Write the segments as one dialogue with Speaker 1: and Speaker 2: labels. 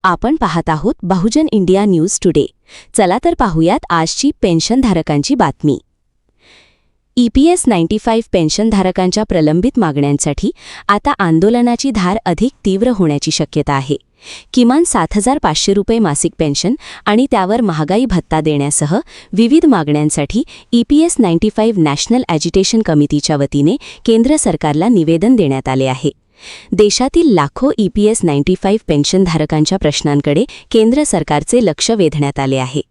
Speaker 1: आपण पाहत आहोत बहुजन इंडिया न्यूज टुडे। चला तर पाहूयात आजची पेन्शनधारकांची बातमी। EPS 95 पेन्शनधारकांच्या प्रलंबित मागण्यांसाठी आता आंदोलनाची धार अधिक तीव्र होण्याची शक्यता आहे। किमान 7,500 रुपये मासिक पेन्शन आणि त्यावर महागाई भत्ता देण्यासह विविध मागण्यांसाठी EPS 95 नॅशनल ॲजिटेशन कमिटीच्या वतीने केंद्र सरकारला निवेदन देण्यात आले आहे। देशातील लाखो EPS 95 पेन्शनधारकांच्या प्रश्नांकडे केंद्र सरकारचे लक्ष वेधण्यात आले आहे।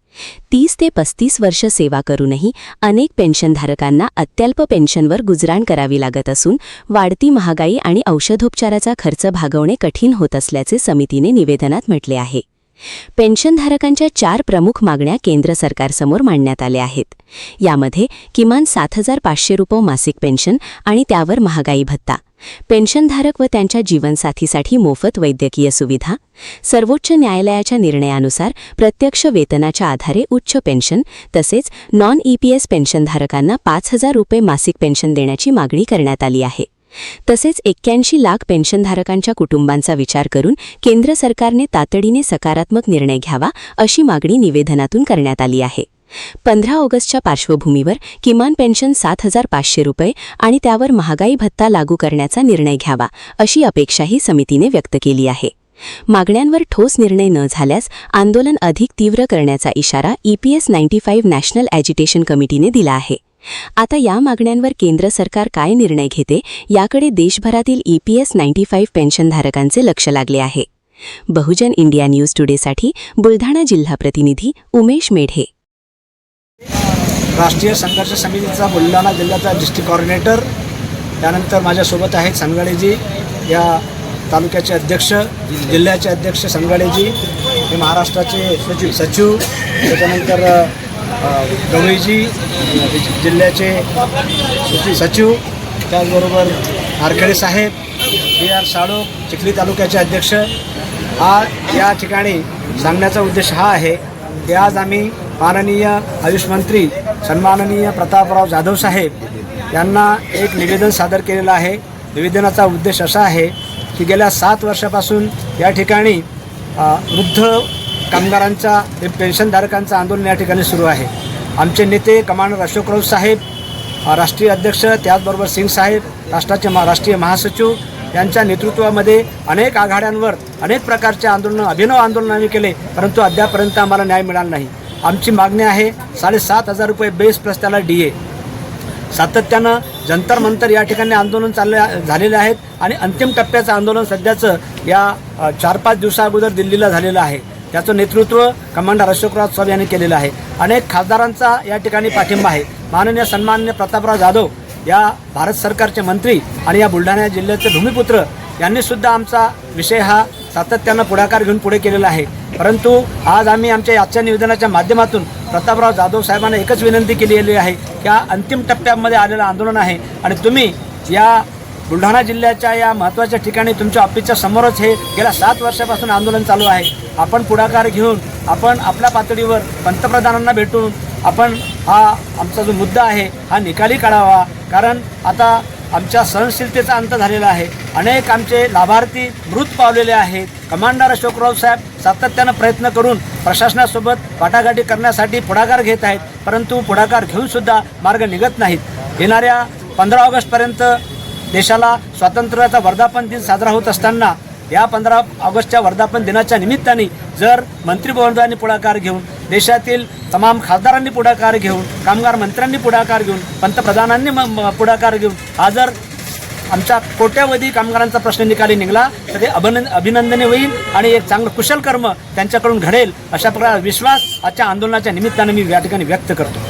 Speaker 1: 30 ते 35 वर्ष सेवा करूनही अनेक पेन्शनधारकांना अत्यल्प पेन्शनवर गुजराण करावी लागत असून वाढती महागाई आणि औषधोपचाराचा खर्च भागवणे कठीण होत असल्याचे समितीने निवेदनात म्हटले आहे। पेन्शनधारकांच्या 4 प्रमुख मागण्या केंद्र सरकारसमोर मांडण्यात आल्या आहेत। यामध्ये किमान 7,500 रुपये मासिक पेन्शन आणि त्यावर महागाई भत्ता, पेन्शनधारक व त्यांच्या जीवनसाथीसाठी मोफत वैद्यकीय सुविधा, सर्वोच्च न्यायालयाच्या निर्णयानुसार प्रत्यक्ष वेतनाच्या आधारे उच्च पेन्शन तसेच नॉन EPS पेन्शनधारकांना 5,000 रुपये मासिक पेन्शन देण्याची मागणी करण्यात आली आहे। तसेच 81 लाख पेन्शनधारकांच्या कुटुंबांचा विचार करून केंद्र सरकारने तातडीने सकारात्मक निर्णय घ्यावा अशी मागणी निवेदनातून करण्यात आली आहे। 15 ऑगस्टच्या पार्श्वभूमीवर किमान पेन्शन 7,500 रुपये आणि त्यावर महागाई भत्ता लागू करण्याचा निर्णय घ्यावा अशी अपेक्षाही समितीने व्यक्त केली आहे। मागण्यांवर ठोस निर्णय न झाल्यास आंदोलन अधिक तीव्र करण्याचा इशारा EPS 95 नॅशनल ॲजिटेशन कमिटीने दिला आहे। आता या मागण्यांवर केंद्र सरकार काय निर्णय घेते याकडे देशभरातील EPS 95 पेन्शनधारकांचे लक्ष लागले आहे। बहुजन इंडिया न्यूज टुडेसाठी बुलढाणा जिल्हा प्रतिनिधी उमेश मेढे।
Speaker 2: राष्ट्रीय संघर्ष समितीचा बुलढाणा जिल्ह्याचा डिस्ट्रिक्ट कोऑर्डिनेटर, त्यानंतर माझ्यासोबत आहेत संगाडेजी, या तालुक्याचे अध्यक्ष, जिल्ह्याचे अध्यक्ष संगाडेजी, हे महाराष्ट्राचे सचिव, त्याच्यानंतर गवळीजी जिल्ह्याचे सचिव, त्याचबरोबर आरखेडे साहेब, BR साळो चिखली तालुक्याचे अध्यक्ष। या ठिकाणी सांगण्याचा उद्देश हा आहे की आज आम्ही माननीय आयुष मंत्री सन्माननीय प्रतापराव जाधव साहेब यांना एक निवेदन सादर केलेलं आहे। निवेदनाचा उद्देश असा आहे की गेल्या 7 वर्षापासून या ठिकाणी वृद्ध कामगारांचा पेन्शनधारकांचं आंदोलन या ठिकाणी सुरू आहे। आमचे नेते कमांडर अशोकराव साहेब, राष्ट्रीय अध्यक्ष, त्याचबरोबर सिंग साहेब, राष्ट्रीय महासचिव यांच्या नेतृत्वामध्ये अनेक आघाड्यांवर अनेक प्रकारचे आंदोलन, अभिनव आंदोलन आम्ही केले, परंतु अद्यापर्यंत आम्हाला न्याय मिळाला नाही। आमची मागणी आहे 7,500 रुपये बेस प्लस त्याला DA। सातत्यानं जंतर मंतर या ठिकाणी आंदोलन झालेले आहेत आणि अंतिम टप्प्याचं आंदोलन सध्याचं या 4-5 दिवसाअगोदर दिल्लीला झालेलं आहे। त्याचं नेतृत्व कमांडर अशोकराव साहेब यांनी केलेलं आहे। अनेक खासदारांचा या ठिकाणी पाठिंबा आहे। माननीय सन्माननीय प्रतापराव जाधव या भारत सरकारचे मंत्री आणि या बुलढाणा जिल्ह्याचे भूमिपुत्र यांनीसुद्धा आमचा विषय हा सातत्यानं पुढाकार घेऊन पुढे केलेला आहे। परंतु आज आम्ही आमच्या आजच्या निवेदनाच्या माध्यमातून प्रतापराव जाधव साहेबांना एकच विनंती केलेली आहे की अंतिम टप्प्यामध्ये आलेलं आंदोलन आहे आणि तुम्ही या बुलढाणा जिल्ह्याच्या या महत्त्वाच्या ठिकाणी तुमच्या ऑफिसच्या समोरच हे गेल्या 7 वर्षापासून आंदोलन चालू आहे। आपण पुढाकार घेऊन आपण आपल्या पातळीवर पंतप्रधानांना भेटून आपण हा आमचा जो मुद्दा आहे हा निकाली काढावा, कारण आता आमच्या सहनशीलतेचा अंत झालेला आहे। अनेक आमचे लाभार्थी मृत पावलेले आहेत। कमांडर अशोकराव साहेब सातत्यानं प्रयत्न करून प्रशासनासोबत वाटाघाटी करण्यासाठी पुढाकार घेत आहेत, परंतु पुढाकार घेऊनसुद्धा मार्ग निघत नाहीत। येणाऱ्या 15 ऑगस्टपर्यंत देशाला स्वातंत्र्याचा वर्धापन दिन साजरा होत असताना या 15 ऑगस्टच्या वर्धापन दिनाच्या निमित्ताने जर मंत्री महोदयांनी पुढाकार घेऊन, देशातील तमाम खासदारांनी पुढाकार घेऊन, कामगार मंत्र्यांनी पुढाकार घेऊन, पंतप्रधानांनी पुढाकार घेऊन हा जर आमच्या कोट्यावधी कामगारांचा प्रश्न निकाली निघाला तर ते अभिनंदनीय होईल आणि एक चांगलं कुशल कर्म त्यांच्याकडून घडेल अशा प्रकारचा विश्वास आजच्या आंदोलनाच्या निमित्ताने मी या ठिकाणी व्यक्त करतो।